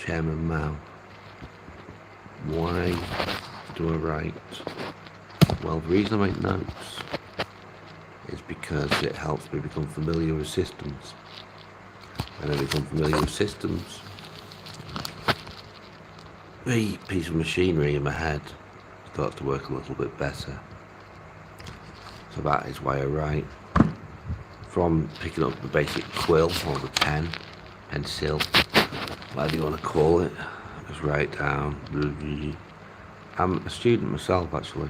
Chairman Mao. Why do I write? Well, the reason I make notes is because it helps me become familiar with systems. When I become familiar with systems, the piece of machinery in my head starts to work a little bit better. So that is why I write. From picking up the basic quill or the pen, pencil, whatever you want to call it, just write down. I'm a student myself, actually.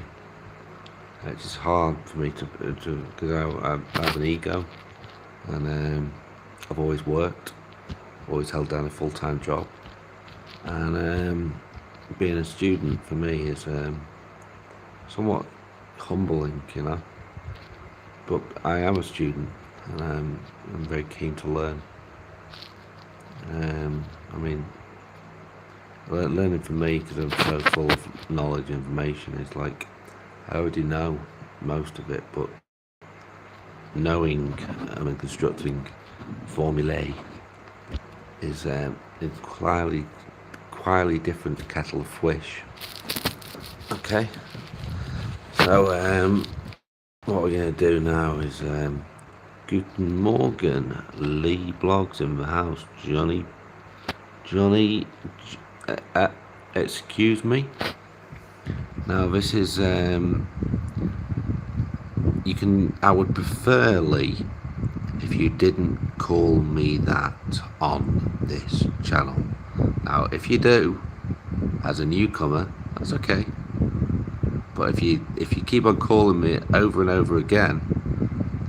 It's just hard for me to because I have an ego, and I've always worked, always held down a full-time job, and being a student for me is somewhat humbling, you know. But I am a student, and I'm very keen to learn. I mean, learning for me, because I'm so full of knowledge and information, is like I already know most of it, but knowing and constructing formulae is quietly different kettle of fish. Okay, so what we're going to do now is Guten Morgen, Lee Blogs in the house. Johnny, excuse me. Now this is I would prefer, Lee, if you didn't call me that on this channel. Now if you do, as a newcomer, that's okay. But if you keep on calling me over and over again,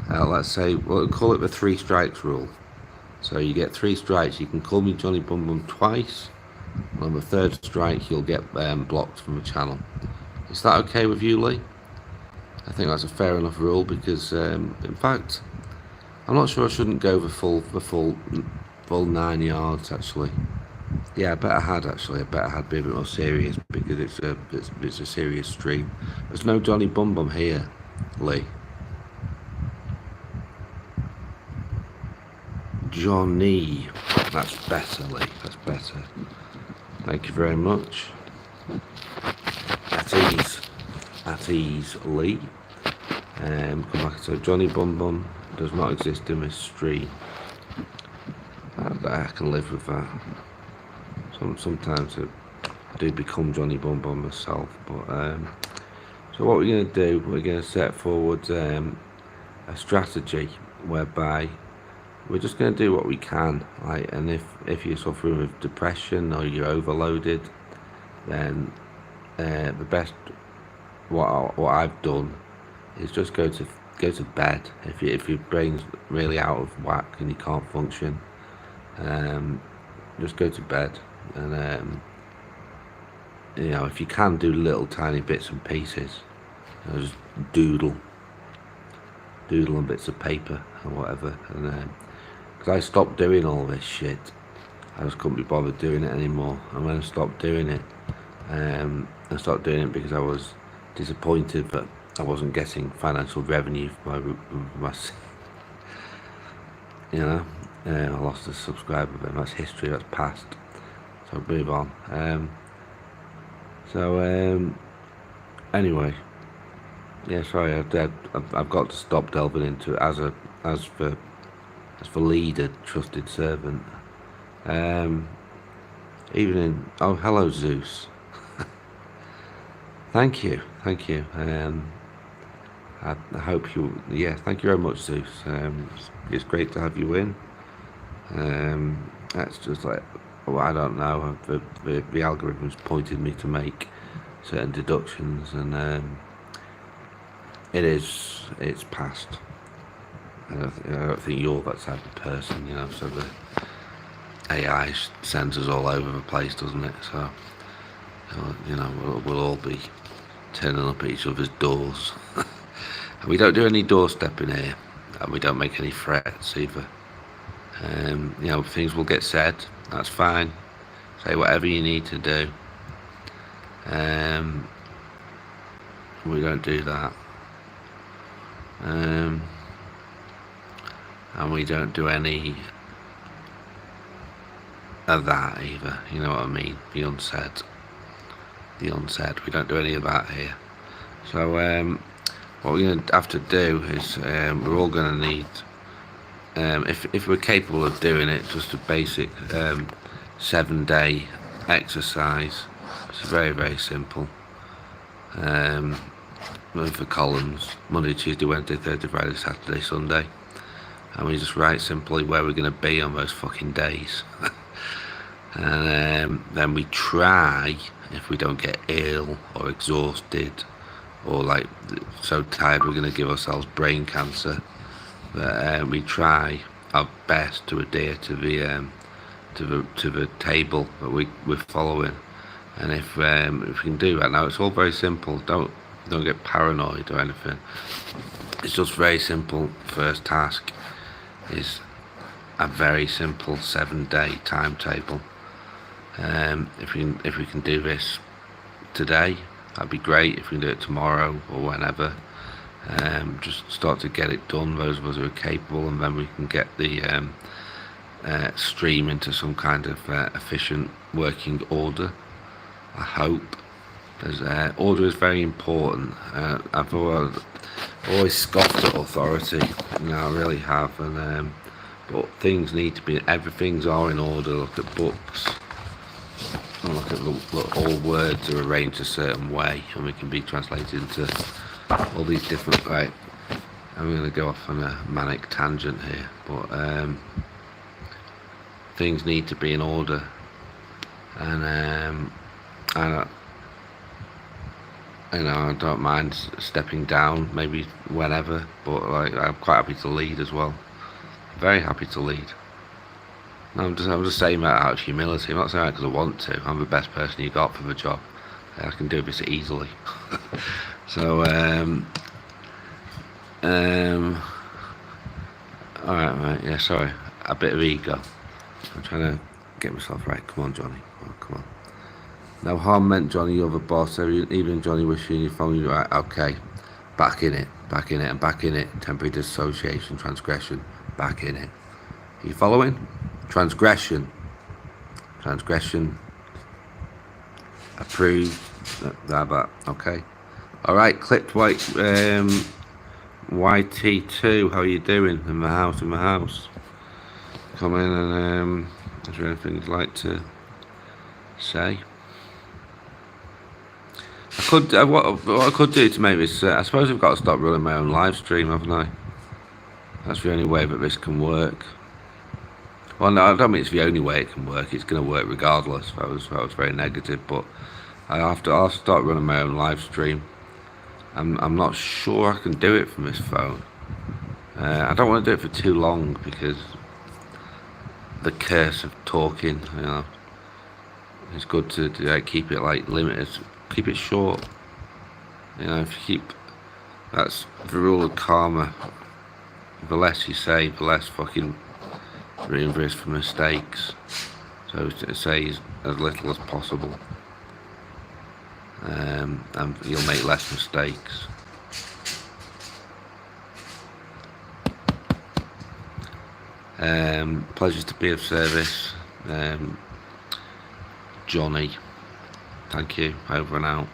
let's say, we'll call it the 3 strikes rule. So you get 3 strikes. You can call me Johnny Bum Bum twice, and on the 3rd strike you'll get blocked from the channel. Is that okay with you, Lee? I think that's a fair enough rule, because in fact I'm not sure I shouldn't go the full 9 yards actually. Yeah, I bet I had be a bit more serious, because it's a serious stream. There's no Johnny Bum Bum here, Lee. Johnny, that's better, Lee. That's better. Thank you very much. At ease, Lee. Come back. So Johnny Bum Bum does not exist in this stream. I can live with that. Sometimes I do become Johnny Bum Bum myself, but so what we're going to do, we're going to set forward a strategy whereby we're just going to do what we can, right? And if you're suffering with depression or you're overloaded, then the best what I've done is just go to bed. If your brain's really out of whack and you can't function, just go to bed. And you know, if you can do little tiny bits and pieces, you know, just doodle on bits of paper or whatever. And because I stopped doing all this shit, I just couldn't be bothered doing it anymore. And when I stopped doing it, I stopped doing it because I was disappointed that I wasn't getting financial revenue for my you know. I lost a subscriber, but that's history, that's past. So move on. Anyway, yeah, sorry, I've got to stop delving into it as for leader, trusted servant. Oh, hello Zeus. Thank you. I hope you. Yeah, thank you very much, Zeus. It's great to have you in. That's just like, well, I don't know. The algorithm's pointed me to make certain deductions, and it's past. I don't think you're that type of person, you know. So the AI sends us all over the place, doesn't it? So you know, we'll all be turning up at each other's doors. And we don't do any doorstepping here, and we don't make any threats either. You know, things will get said. That's fine. Say whatever you need to do. We don't do that. And we don't do any of that either. You know what I mean? The unsaid. We don't do any of that here. So what we're going to have to do is we're all going to need, if we're capable of doing it, just a basic 7-day exercise. It's very, very simple. For columns, Monday, Tuesday, Wednesday, Thursday, Friday, Saturday, Sunday, and we just write simply where we're going to be on those fucking days. And then we try, if we don't get ill or exhausted or like so tired we're going to give ourselves brain cancer, but we try our best to adhere to the table that we're following. And if we can do that, now it's all very simple. Don't get paranoid or anything. It's just very simple. First task is a very simple 7-day timetable. If we can do this today, that'd be great. If we can do it tomorrow or whenever, just start to get it done. Those of us who are capable, and then we can get the stream into some kind of efficient working order. I hope. Order is very important. I've always scoffed at authority. I really have, and but things need to be. Everything's all in order. Look at books. Look at all words are arranged a certain way, and we can be translated into all these different. Right, I'm going to go off on a manic tangent here, but things need to be in order, and I don't mind stepping down maybe whenever, but like I'm quite happy to lead as well. Very happy to lead. I'm just saying that out of humility. I'm not saying that because I want to. I'm the best person you got for the job. I can do this easily. So alright, mate. Yeah, sorry. A bit of ego. I'm trying to get myself right. Come on, Johnny. Oh, come on. No harm meant, Johnny. You're the boss. Even Johnny wishing you phone you right. Okay. Back in it. And back in it. Temporary dissociation, transgression. Back in it. Are you following? Transgression. Approved. That. Okay. Alright, clipped white YT2, how are you doing? In the house. Come in and is there anything you'd like to say? What I could do to make this, I suppose I've got to stop running my own live stream, haven't I? That's the only way that this can work. Well, no, I don't mean it's the only way it can work. It's going to work regardless. That was very negative, but I'll start running my own live stream. I'm not sure I can do it from this phone. I don't want to do it for too long because the curse of talking, it's good to keep it like limited, keep it short. If you that's the rule of karma. The less you say, the less fucking room there is for mistakes. So to say as little as possible, and you'll make less mistakes. Pleasure to be of service. Johnny, thank you. Over and out.